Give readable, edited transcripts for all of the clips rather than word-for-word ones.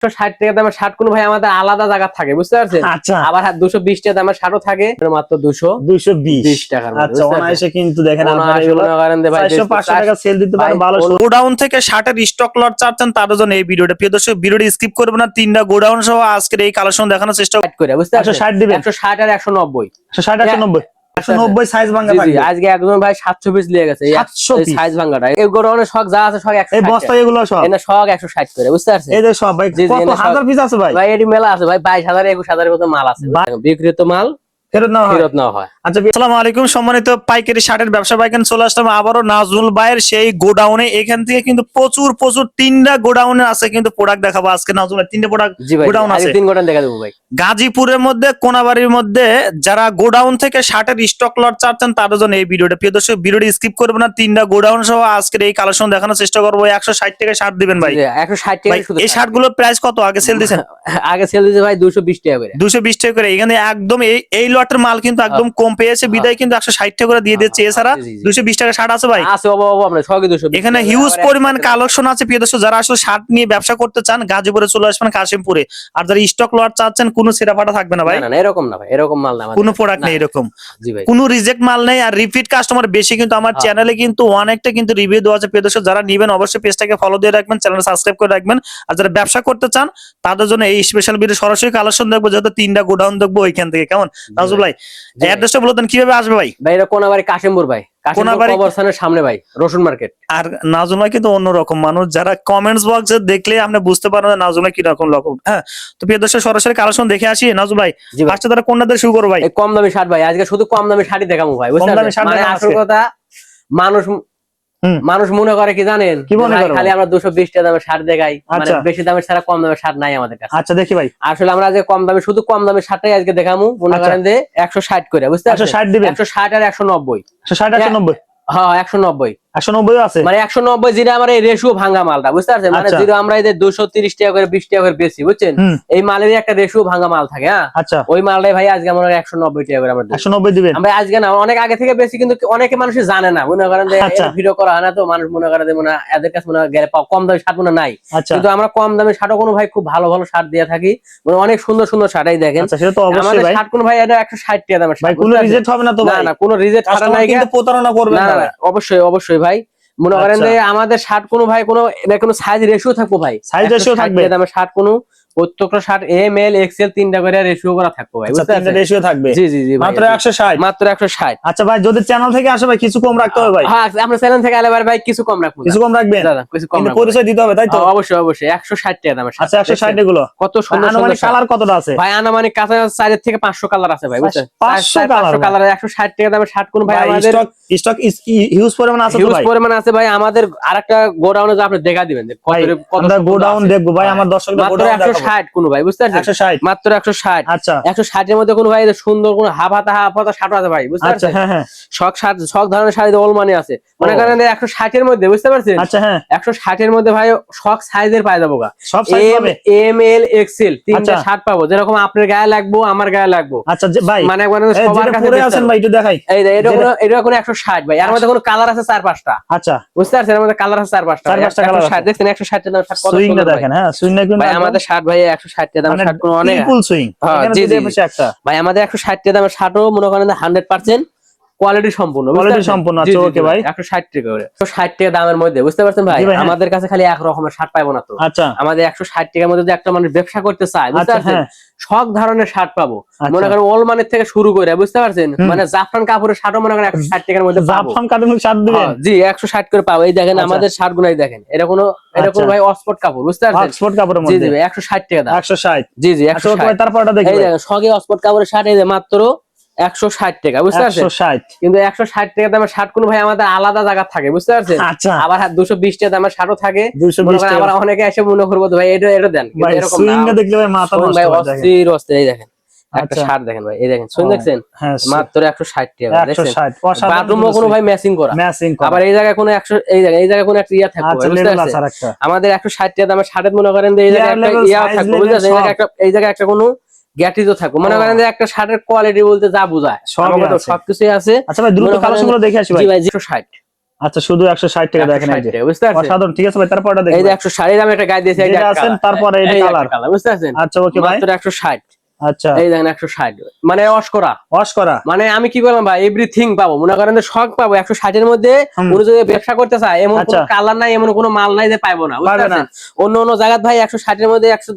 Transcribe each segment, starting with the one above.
160 টাকা দামের শার্ট কোন ভাই আমাদের আলাদা জায়গা থাকে, বুঝতে পারছেন? আচ্ছা, আবার 220 টাকা দামের শার্টও থাকে, মাত্র 220 টাকার মধ্যে। আচ্ছা, অনায়াসে কিন্তু দেখেন আপনারা অনায়াসে এগুলো মনে করেন যে ভাই 400-500 টাকা সেল দিতে পারেন ভালো। গোডাউন থেকে শার্টের স্টক লট চাচ্ছেন তাদের জন্য এই ভিডিওটা, প্রিয় দর্শক ভিডিওটি স্কিপ করবেন না। তিনটা গোডাউন সহ আজকের এই কালেকশন দেখানোর চেষ্টা করে, বুঝতে পারছেন? 160 দিবেন, 160 আর 190, 160 সাইজ ভাঙা থাকবে। আজকে একজন ভাই 700 পিস নিয়ে গেছে, 700 পিস সাইজ ভাঙাটা। এই গোডাউনে শক যা আছে সব 160, এই বস্তা এগুলো সব এনে শক 160 করে, বুঝতে পারছেন? এই যে সব ভাই কত হাজার পিস আছে ভাই? ভাই এটি মেলা আছে ভাই, 22,000 21,000 এর মতো মাল আছে, বিক্রিত মাল ফেরত নেওয়া হয়। আচ্ছা, আসসালামু আলাইকুম সম্মানিত পাইকারি শার্টের ব্যবসা ভাইকেন, চলে আসলাম আবারও নাজমুল ভাইয়ের সেই গোডাউনে। এখান থেকে কিন্তু প্রচুর তিনটা গোডাউনে আছে কিন্তু প্রোডাক্ট দেখাবো আজকে। নাজমুল ভাই তিনটা প্রোডাক্ট গোডাউন আছে, 3 গোডাউন দেখা দেবো ভাই। গাজীপুরের মধ্যে কোনাবাড়ির মধ্যে যারা গোডাউন থেকে শার্টের স্টক লট চাচ্ছেন তাদের জন্য এই ভিডিওটা, প্রিয় দর্শক ভিডিওটি স্কিপ করবেন না। তিনটা গোডাউন সহ আজকের এই কালেকশন দেখানোর চেষ্টা করবো। 160 টাকা শার্ট দিবেন ভাই, 160 টাকা শুধু। এই শার্ট গুলোর প্রাইস কত আগে সেল দিয়েছেন? আগে সেল দিয়েছে ভাই 220 টাকা করে, 220 টাকা করে। এখানে একদম এই লটের মাল কিন্তু একদম কম পেয়েছে, বিদায় কিন্তু 160 টাকা করে দিয়ে দিচ্ছে। এছাড়া 220 টাকা শার্ট আছে ভাই, আছে বাবা আপনার সবই 220। এখানে হিউজ পরিমাণ কালেকশন আছে প্রিয় দর্শক। যারা আসলে শার্ট নিয়ে ব্যবসা করতে চান গাজীপুরে চলে আসবেন কাশিমপুরে। আর যারা স্টক লট চাচ্ছেন কোনো ছেঁড়াফাটা থাকবে না ভাই, না এরকম না ভাই, এরকম মাল না, কোনো প্রোডাক্ট নেই এরকম। জি ভাই, কোনো রিজেক্ট মাল নেই, আর রিপিট কাস্টমার বেশি কিন্তু আমার চ্যানেলে কিন্তু অনেকটা কিন্তু রিভিউ দেওয়া আছে প্রিয় দর্শক। যারা নেবেন অবশ্যই পেজটাকে ফলো দিয়ে রাখবেন, চ্যানেল সাবস্ক্রাইব করে রাখবেন। আর যারা ব্যবসা করতে চান তাদের জন্য এই স্পেশাল ভিডিও সরাসরি কালেকশন দেখবো, যেহেতু তিনটা গোডাউন দেখবো ওইখান থেকে। কেমন নাজমুল ভাই অ্যাড্রেসটা বলে দেন, কিভাবে আসবে ভাই? ভাই এটা কোনাবাড়ি কাশিমপুর ভাই, কাশিমপুর কবরস্থানের সামনে ভাই, রসুন মার্কেট। আর নাজমুল ভাই কিন্তু অন্যরকম মানুষ, যারা কমেন্টস বক্সে দেখলে আপনি বুঝতে পারবেন নাজমুল ভাই কিরকম রকম। হ্যাঁ, তো প্রিয় দর্শক সরাসরি কালেকশন দেখে আসি। নাজমুল ভাই ফার্স্টে তারা কোনটা দিয়ে শুরু করো ভাই? কম দামি শার্ট ভাই, আজকে শুধু কম দামি শার্টই দেখাবো ভাই, বুঝতে পারছেন? মানে আসল কথা মানুষ মনে করে কি জানেন, কি মনে করে খালি আমরা 220 টাকা দামের শার্ট দেখাই, মানে বেশি দামের ছাড়া কম দামের শার্ট নাই আমাদের কাছে। আচ্ছা দেখি ভাই, আসলে আমরা যে কম দামে শুধু কম দামের শার্টটাই আজকে দেখাবো, মনে করেন যে 160 করে, বুঝতে পারছেন? 160 দিবেন, 160 আর 190, 160 হ্যাঁ 190 আছে, মানে 190 যেটা আমার এই রেশিও ভাঙা মালটা, বুঝতে পারছেন? মানে যেটা আমরা এই যে 230 টাকা করে 20 টাকা করে বেশি, বুঝছেন? এই মালেরই একটা রেশিও ভাঙা মাল থাকে। হ্যাঁ, আচ্ছা, ওই মালটাই ভাই আজকে আমরা 190 টাকা করে আমরা 190 দিবেন। আমরা আজকে না, অনেক আগে থেকে বেশি, কিন্তু অনেকে মানুষ জানে না, মনে করেন যে ভিডিও করা হয় না, তো মানুষ মনে করে যে মনে এদের কাছে মনে গেলে কম দামি শার্ট মনে নাই, কিন্তু আমরা কম দামি শার্টও কোনো ভাই খুব ভালো ভালো শার্ট দিয়ে থাকি, মানে অনেক সুন্দর সুন্দর শার্ট। এই দেখেন আমাদের শার্ট কোন ভাই এটা 160 টাকা দামের শার্ট, কোনো রিজেক্ট হবে না তো ভাই? না কোনো রিজেক্ট ছাড়া নাই, কিন্তু প্রতারণা করবে না, অবশ্যই অবশ্যই ভাই। মনে করেন যে আমাদের শার্ট কোনো ভাই কোনো সাইজ রেশিও থাকবো ভাই, সাইজ রেশিও থাকবে। আমার শার্ট কোনো প্রত্যেকটা শার্ট এম এল এক্সেল তিনটা করে রেশিও করা থাকবে ভাই, বুঝতে পারছেন? রেশিও থাকবে, জি জি জি, মাত্র 160, মাত্র 160। আচ্ছা ভাই, যদি চ্যানেল থেকে আসে ভাই কিছু কম রাখতে হবে ভাই? হ্যাঁ, আপনার চ্যানেল থেকে আলে ভাই কিছু কম রাখবো, কিছু কম রাখবেন, কিছু কম কিন্তু পরিচয় দিতে হবে, তাই তো? অবশ্যই অবশ্যই। 160 টাকা দামের শার্ট। আচ্ছা, 160 এগুলো কত সুন্দর সুন্দর কালার কতটা আছে ভাই? আনুমানিক কাছে 4 থেকে 500 কালার আছে ভাই, বুঝছেন? 500 কালার 160 টাকা দামের শার্ট কোন ভাই আমাদের স্টক হিউজ পরিমাণ আছে তো ভাই? হিউজ পরিমাণ আছে ভাই। আমাদের আরেকটা গোডাউনে যা আপনি দেখা দিবেন কত গোডাউন দেখবো ভাই, আমার দর্শকদের গোডাউন দেখাবো। 160 কোন ভাই, বুঝতে পারছেন? 160, মাত্র 160। আচ্ছা, 160 এর মধ্যে কোন ভাই সুন্দর কোন হাফ হাতা শার্ট আছে ভাই, বুঝতে পারছেন? হ্যাঁ হ্যাঁ, সব ধরনের শাড়ি অল মানে আছে, মনে করেন 160 এর মধ্যে, বুঝতে পারছেন? আচ্ছা হ্যাঁ, 160 এর মধ্যে ভাই সব সাইজের পাওয়া যাবো, সব সাইজ পাবে, এম এল এক্সেল তিনটা শার্ট পাবো, যেরকম আপনার গায়ে লাগবো আমার গায়ে লাগবো। আচ্ছা ভাই, মানে সবার কাছে আছেন ভাই, একটু দেখাই। এই এটা কোন 160 ভাই, এর মধ্যে কোন কালার আছে 4-5টা। আচ্ছা, বুঝতে পারছেন? এর মধ্যে কালার আছে 4-5টা কালার। দেখছেন 160 টাকা শার্ট কত সুন্দর দেখেন। হ্যাঁ, সুইং না ভাই আমাদের শার্ট ভাই 160 টাকা দামের শার্ট কোন অনেক ফুল সুইং। জি জি ভাই, আমাদের 160 টাকা দামের শার্টও মনে করেন 100% কোয়ালিটি সম্পূর্ণ, কোয়ালিটি সম্পূর্ণ আছে। ওকে ভাই, 160 টাকা করে, 160 টাকা দামের মধ্যে, বুঝতে পারছেন ভাই? আমাদের কাছে খালি এক রকমের শার্ট পাবো না তো। আচ্ছা, আমাদের 160 টাকার মধ্যে যে একটা মানুষ ব্যবসা করতে চায়, বুঝতে পারছেন, সব ধরনের শার্ট পাবো, মনে করেন অল মানের থেকে শুরু করে, বুঝতে পারছেন? মানে জাফরান কাপড়ের শার্টও মনে করেন 160 টাকার মধ্যে পাবো। জাফরান কাপড়ের শার্ট দিবেন? জি, 160 করে পাবো। এই দেখেন আমাদের শার্ট গুলাই দেখেন, এটা কোনো ভাই অক্সফোর্ড কাপড়, বুঝতে পারছেন? অক্সফোর্ড কাপড়ের মধ্যে, জি জি ভাই 160 টাকা দাম। 160, জি জি 160। তারপরটা দেখি, এই দেখেন সগে অক্সফোর্ড কাপড়ের শার্ট, এই যে মাত্র 160 টাকা, বুঝতে পারছেন? 160, কিন্তু 160 টাকা দামের শার্ট কোন ভাই আমাদের আলাদা জায়গা থাকে, বুঝতে পারছেন? আচ্ছা, আবার 220 টাকা দামের শার্টও থাকে, 220 টাকা। আবার অনেকে এসে মনে করবো ভাই এটা দেন, কিন্তু এরকম না। সুইংটা দেখলে ভাই মাথা নষ্ট ভাই, হয়ে যায়। অস্থির এই দেখেন একটা শার্ট দেখেন ভাই, এই দেখেন সুইং দেখছেন, মাত্র 160 টাকা দেখছেন। বাথরুমও কোনো ভাই ম্যাচিং করা, আবার এই জায়গায় কোনো 100, এই জায়গায় কোনো একটা ইয়া থাকবে, বুঝতে পারছেন? আমাদের 160 টাকা দামের শার্টের মনে করেন যে এই জায়গায় একটা ইয়া থাকবে, বুঝছেন? এই জায়গায় একটা কোনো গ্যাটিজও থাকবে, মনে করেন যে একটা শার্টের কোয়ালিটি বলতে যা বোঝায় সবকিছুই আছে। আচ্ছা ভাই, দ্রুত কালেকশনগুলো দেখে আসি ভাই। জি ভাই 160 আচ্ছা শুধু 160 টাকা দেখেন এই যে 160 টাকা, বুঝতে পারছেন? অসাধারণ, ঠিক আছে ভাই, তারপরটা দেখেন এই যে 160 এর আমি একটা গায়ে দিয়েছি, এই যে যেটা আছেন, তারপরে এই যে কালার, বুঝতে পারছেন? আচ্ছা ওকে ভাই, মাত্র 160। আচ্ছা এই দেখেন 160, মানে অস্করা, ওয়াশ করা, মানে আমি কি বললাম ভাই, এভরিথিং পাবো, মনে করেন যে শখ পাবো 160 এর মধ্যে। উনি যদি ব্যবসা করতে চায়, এমন কোনো আচ্ছা। কালার নাই, এমন কোনো মাল নাই যে পাইবো না, বুঝতে পারবে না। পারছেন? অন্য অন্য জায়গায় ভাই 160 এর মধ্যে 100,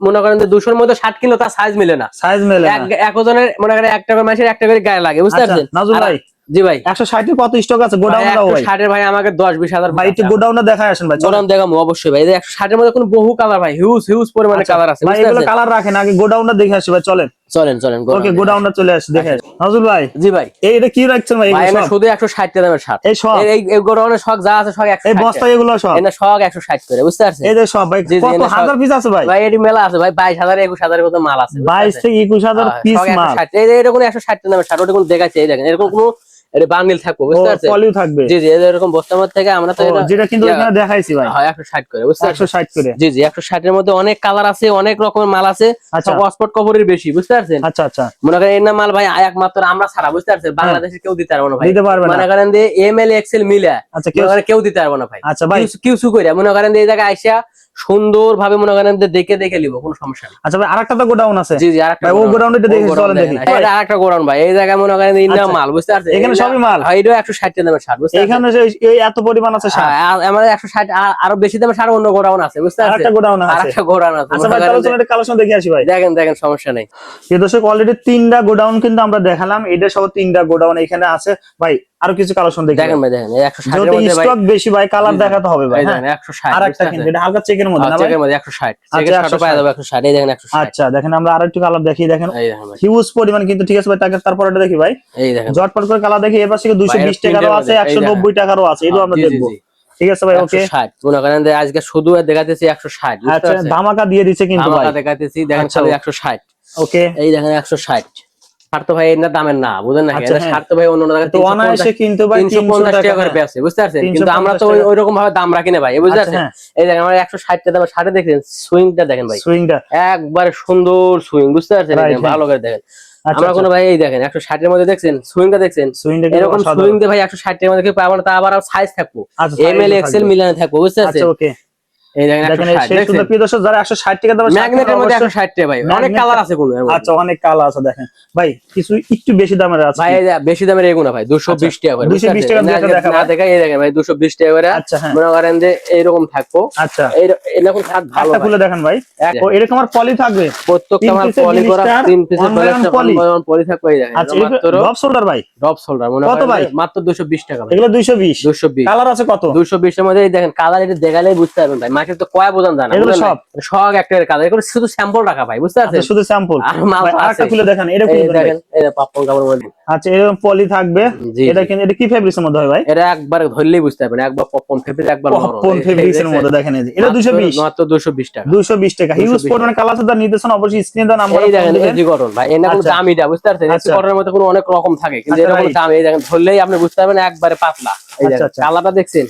মনে করেন যে 200 এর মধ্যে 60 কিলো, তার সাইজ মিলে না, সাইজ মেলে না। একজনের মনে করেন একটা করে মাসের একটা করে গায়ে লাগে, বুঝতে আচ্ছা, পারছেন? নাজুল ভাই, জি ভাই, 160 এর কত স্টক আছে গোডাউনে দাও ভাই? 160 এর ভাই আমাকে 10-20 হাজার ভাই একটু গোডাউনে দেখায় আসেন ভাই, চলেন। গোডাউন দেখাবো অবশ্যই ভাই। এই যে 160 এর মধ্যে কোন বহু কালার ভাই, হিউজ হিউজ পরিমাণে আচ্ছা, কালার আছে, ভাই বুঝতে এগুলো পারছেন? কালার রাখেন, আগে গোডাউনটা দেখে আসি ভাই, চলেন। চলেন চলেন ওকে, গোডাউনটা চলে আসি, দেখে আসি। নাজুল ভাই, জি ভাই, এটা কি রাখছেন ভাই? ভাই এগুলো না সব? শুধু 160 টাকা দামের শার্ট, এই সব? এই গোডাউনের শখ যা আছে সব 160 এই বস্তা এগুলো সব? না শখ 160 করে, বুঝতে পারছেন? এই যে সব ভাই, জি, জি, কত এনে সব- হাজার পিস আছে ভাই? ভাই এটি মেলা আছে ভাই, 22,000 21,000 এর মতো মাল আছে, বুঝতে 22 পারছেন? থেকে 21,000 পিস শখ মাল, 160, এই যে এরকম 160 টাকা দামের শার্ট, ওটা কোন দেখাচ্ছে, এই দেখেন এরকম কোন এটা বান্ডিল থাকবে, বুঝতে পারছেন? পলিও থাকবে, জি জি, এরকম বস্তার মধ্যে থেকে আমরা তো ও, এটা যেটা কিন্তু এখানে দেখাইছি ভাই, হয় 160 করে, বুঝতে পারছেন? 160 করে। জি জি, 160 এর মধ্যে অনেক কালার আছে, অনেক রকমের মাল আছে, আচ্ছা। সব অক্সফোর্ড কাপড়ের বেশি, বুঝতে পারছেন? আচ্ছা আচ্ছা, মনে করেন এর না মাল ভাই একমাত্র আমরা ছাড়া, বুঝতে পারছেন? বাংলাদেশে কেউ দিতে পারবো না ভাই, দিতে পারবে না। মনে করেন যে এমএল এক্সেল মিলা, আচ্ছা মনে করেন কেউ দিতে পারবো না ভাই। আচ্ছা ভাই, কিউসু করে মনে করেন যে এই জায়গায় আইসা সুন্দর ভাবে মনে করেন যে দেখে দেখে নিব, কোনো সমস্যা নেই। আচ্ছা ভাই, আরেকটা তো গোডাউন আছে। জি জি, আরেকটা ভাই ও গোডাউনটা ও দেখে গোডাউন চলেন দেখি। দেখেন। এটা আরেকটা গোডাউন ভাই, এই জায়গায় মনে করেন ইন্না আচ্ছা। মাল, বুঝতে পারছেন? এখানে সবই মাল? হ্যাঁ, এটাও 160 টাকা দামের শার্ট, বুঝতে পারছেন? এখানে যে এই এত পরিমাণ আছে শার্ট, হ্যাঁ, আমাদের 160 আরো বেশি দামের শার্ট অন্য গোডাউন আছে, বুঝতে পারছেন? আরেকটা গোডাউন আছে। আরেকটা গোডাউন আছে, আচ্ছা মনে ভাই, করেন তাহলে যে- চলেন এটা কালেকশন দেখে আসি ভাই। দেখেন দেখেন, সমস্যা নেই। এই দর্শক অলরেডি 3টা গোডাউন কিন্তু আমরা দেখালাম, এটা সহ 3টা গোডাউন এখানে আছে ভাই। আরো কিছু কালেকশন দেখি দেখেন ভাই, দেখেন এই 160 এর যেহেতু মধ্যে ভাই স্টক বেশি ভাই, কালার দেখাতে হবে ভাই। এই হ্যাঁ, দেখেন 160, আরেকটা কিন্তু এটা হালকা চেকের মধ্যে না ভাই? চেকের মধ্যে 160, চেকের আচ্ছা, শার্টও পাওয়া যাবে 160, এই দেখেন 160, আচ্ছা দেখেন, আমরা আরেকটু কালার দেখি, দেখেন এই দেখেন ভাই, হিউজ পরিমাণ কিন্তু, ঠিক আছে ভাই। তারপর এটা দেখি ভাই, এই দেখেন জটপট করে কালার দেখি। এবার থেকে 220 ভাই, টাকারও আছে, এই 190 টাকারও আছে, এটাও আমরা জি, জি, দেখবো। জি। ঠিক আছে ভাই, ওকে। 160 মনে করেন যে আজকে শুধু দেখাতেছি 160, বুঝতে আচ্ছা, পারছেন? ধামাকা দিয়ে দিচ্ছে কিন্তু ভাই। আমাকে দেখাতেছি, দেখেন আচ্ছা, খালি 160, ওকে। এই দেখেন 160 শার্ট তো ভাই এর না দামের না, বুঝেন না? আচ্ছা, এটা হ্যাঁ। শার্ট তো ভাই অন্য জায়গায় তো অনায়াসে কিন্তু ভাই 350 টাকা করে হ্যাঁ। বেচে, বুঝতে পারছেন? 350 কিন্তু আমরা তো টাকা। ওই রকম ভাবে দাম রাখি না ভাই, বুঝতে আচ্ছা, পারছেন? হ্যাঁ। এই দেখেন আমার 160 টাকা দামের শার্টে দেখেন, সুইংটা দেখেন ভাই, সুইংটা একবারে সুন্দর সুইং, বুঝতে পারছেন? Right, এই দেখেন, ভালো করে দেখেন। আচ্ছা, আমরা কোনো ভাই এই দেখেন 160 এর মধ্যে দেখছেন সুইংটা, দেখছেন সুইংটা এরকম সুইং দিয়ে ভাই 160 এর মধ্যে কেউ পাবো না, তা আবার সাইজ থাকবো, আচ্ছা, এমএল এক্সেল মিলানে থাকবো, বুঝতে পারছেন? আচ্ছা, ওকে। এই দেখেন দেখেন 160 সেই সুন্দর প্রিয় দর্শক, যারা 160 টাকা দামের শার্ট ম্যাগনেটের মধ্যে অবশ্যই- 160 টাকা ভাই, অনেক Magnet- কালার আছে কোন এর মধ্যে। আচ্ছা, অনেক কালার আছে। দেখেন ভাই, কিছু একটু বেশি দামের আছে। ভাই এই যে বেশি দামের এগুলো ভাই 220 টাকা করে, 220 টাকা দিয়ে এটা দেখা না ভাই। দেখা, এই দেখেন ভাই 220 টাকা করে, আচ্ছা, হ্যাঁ। মনে করেন যে এইরকম থাকবো, আচ্ছা, এরকম থাক ভালো একটা ভাই। খুলে দেখেন ভাই। এক- ও এরকম আর পলি থাকবে, প্রত্যেকটা আমার piece এর পলি করা জিনিসটা 3 পিসের one by one পলি থাকবে, এই দেখেন আচ্ছা, এটা মাত্র ড্রপ শোল্ডার ভাই, ড্রপ শোল্ডার, মনে কত করেন ভাই? যে মাত্র 220 টাকা ভাই, এগুলো 220। 220 কালার আছে কত? 220 এর মধ্যে এই দেখেন কালার, এটা দেখালেই বুঝতে পারবেন ভাই, মার্কেট তো কয় বোঝান জানা, এগুলো বুঝলেন না? সব? সব একটা কালার, এগুলো শুধু স্যাম্পল রাখা ভাই, বুঝতে আচ্ছা, পারছেন? শুধু স্যাম্পল। আর মাল তো আরেকটা আছে। খুলে দেখেন, এটা এই খুলে দেখেন। দেখেন, এই পাপ্পন কাপড়ের মধ্যে, আচ্ছা, এরকম পলি থাকবে। জি, এটা জি। কিন্তু, এটা কি ফেব্রিক্সের মধ্যে হয় ভাই? এটা একবার ধরলেই বুঝতে পারবেন, একবার পপকর্ন ফেব্রিক, একবার নরম, কোন ফেব্রিক্সের মধ্যে দেখেন, এই যে এটা 220 মাত্র 220 টাকা। 220 টাকা। হিউজ 220 পরিমাণে কালার আছে, তার নির্দেশন অবশ্যই স্ক্রিনে দেন, আমরা এই দেখেন এজি কটন ভাই, এর না কোনো আচ্ছা। দামিটা, বুঝতে পারছেন? এজি আচ্ছা। কটনের মধ্যে কোনো অনেক রকম থাকে, কিন্তু আচ্ছা, এটা কোনো right. দাম, এই দেখেন ধরলেই আপনি বুঝতে পারবেন একবারে পাতলা। এই আচ্ছা, দেখেন আচ্ছা। কালারটা দেখছেন,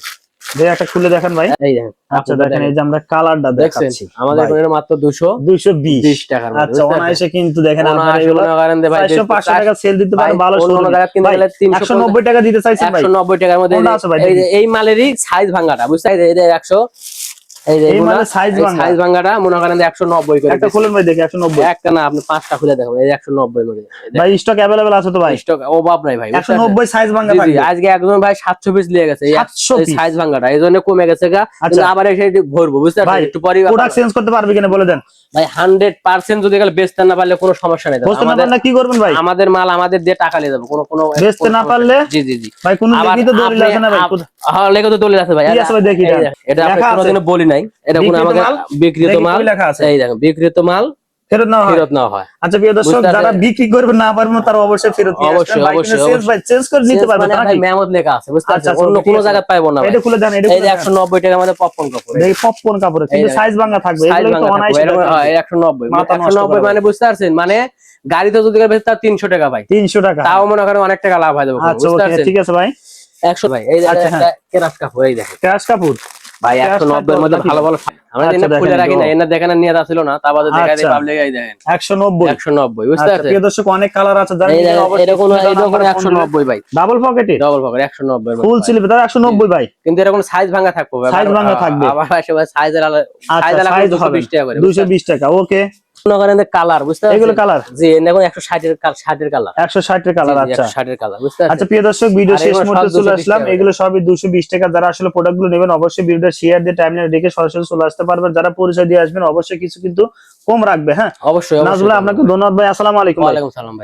একটা খুলে দেখেন ভাই। এই দেখেন আচ্ছা, দেখেন এই যে আমরা কালারটা দেখছেন, দেখাচ্ছি আমাদের ভাই। এখানে মাত্র 220 220 টাকার মধ্যে, আচ্ছা, বুঝতে পারছেন? অনায়াসে কিন্তু দেখেন আপনারা অনায়াসে এগুলো মনে করেন যে ভাই 400-500 টাকা সেল দিতে ভাই, পারেন, ভালো অন্য শোরুমে। জায়গায় কিনতে ভাই, গেলে 190 টাকা দিতে চাইছেন ভাই। 190 টাকার মধ্যে কোনটা আছে ভাই, এই দেখি। যে এই মালেরই সাইজ ভাঙাটা, বুঝতে পারছেন? এই যে 100, এই যে এই মালের size ভাঙা। সাইজ ভাঙাটা মনে করেন যে 190 করে একটা খুলেন ভাই দেখি, 190। একটা না, আপনি 5টা খুলে দেখুন, এই 190 এর মধ্যে ভাই স্টক अवेलेबल আছে তো ভাই? স্টক অভাব নাই ভাই, বুঝতে পারছেন? 190 সাইজ ভাঙা জি, জি, থাকবে। আজকে একজন ভাই 700 পিস নিয়ে গেছে, 700 piece? সাইজ ভাঙাটা এই জন্য কমে গেছে গা, কিন্তু আচ্ছা। আবার এসে ভরবো, বুঝতে ভাই, পারছেন? একটু পরে প্রোডাক্ট চেঞ্জ করতে পারবে কিনা বলে দেন। ভাই 100% যদি গেলে বেচতে না পারলে কোনো সমস্যা নেই, বুঝতে না পারলে কি করবেন ভাই? আমাদের মাল আমাদের দিয়ে টাকা নিয়ে যাবো, কোনো বেচতে না সমস্যা পারলে? নেই। জি জি জি ভাই কোন আবার লিখিত দলিল আপনি- আছে না ভাই? হ্যাঁ, লেখা তো দলিল আছে ভাই, কি আছে ভাই, দেখি এই এটা। দেখেন, এটা আপনি লেখা আছে? কোনোদিনও বলি নাই, এটা কোনো বিক্রিত আমাকে মাল? বিক্রিত দেখি মাল, কি লেখা আছে? এই দেখেন বিক্রিত মাল ফেরত নেওয়া হয়? ফেরত নেওয়া হয়। আচ্ছা প্রিয় দর্শক, বুঝতে যারা পারছেন? বিক্রি করবে না পারবেন তারা অবশ্যই ফেরত নিয়ে অবশ্যই, আসবেন। অবশ্যই, চেঞ্জ ভাই চেঞ্জ করে নিতে Sense পারবেন মানে নাকি? ভাই মেমোদ লেখা আছে, বুঝতে আচ্ছা, পারছেন? অন্য ঠিক কোনো আছে। জায়গায় পাইবো না ভাই। এটা খুলে দেন, এটা এই খুলে যে দেন। 190 টাকার মধ্যে পপকর্ন কাপড়, দেখি পপকর্ন কাপড়ে কিন্তু এই সাইজ ভাঙা থাকবে, সাইজ এগুলো তো ভাঙা অনায়াসে থাকবে, এরকম হয়, দেখাচ্ছে। 190 মাথা নষ্ট 190 করা মানে বুঝতে পারছেন? মানে গাড়িতে যদি বেচে তার 300 টাকা ভাই, 300 টাকা। তাও মনে করেন অনেক টাকা লাভ হয়ে যাবে, আচ্ছা, বুঝতে ওকে, পারছেন? ঠিক আছে ভাই। 100 ভাই, এই যে আচ্ছা, একটা কেরাস কাপড়, এই দেখেন ক্যাশ কাপড় ভাই 190 এর মধ্যে ভালো ভালো আমরা আচ্ছা, এটা খুলে দেখেন রাখি না, তো। এনে দেখানো নিয়ে আসিল না, তারপর দেখাই দেই আচ্ছা। পাবলিক আই দেখেন 190 190 বুঝতে আচ্ছা, পারছেন? প্রিয় দর্শক অনেক কালার আছে যারা এই নিবেন দেখেন, অবশ্যই এরকম screen এ দেওয়া নাম্বারে ফোন দিবেন। 190 ভাই, ডাবল পকেটে ডবল পকেট 190 এর ফুল মধ্যে স্লিভ তার 190 ভাই, কিন্তু এরকম সাইজ ভাঙা থাকবে ভাই, Size ভাঙা থাকবে। আবার সবাই সাইজের আচ্ছা, সাইজ সাইজ আলাদা হবে 220 টাকা করে 220 টাকা। ওকে, মনে করেন কালার বুঝতে পারছেন? এগুলো কালার জি দেখুন 160 এর 60 এর কালার 160 এর কালার। আচ্ছা 160 এর কালার বুঝতে পারছেন? আচ্ছা, প্রিয় দর্শক ভিডিও আর শেষ এগুলো সব মুহূর্তে চলে 220 আসলাম, টাকা এগুলো সবই 220 টাকা। যারা আসলে প্রোডাক্ট গুলো নেবেন অবশ্যই ভিডিওটা শেয়ার দিয়ে টাইমলাইনে রেখে সরাসরি চলে আসতে পারবেন। যারা পরিচয় দিয়ে আসবেন অবশ্যই কিছু কিন্তু কম রাখবে। হ্যাঁ অবশ্যই নাজমুল ভাই, আপনাকে ধন্যবাদ ভাই, আসসালামু আলাইকুম ভাই। ওয়ালাইকুম সালাম ভাই।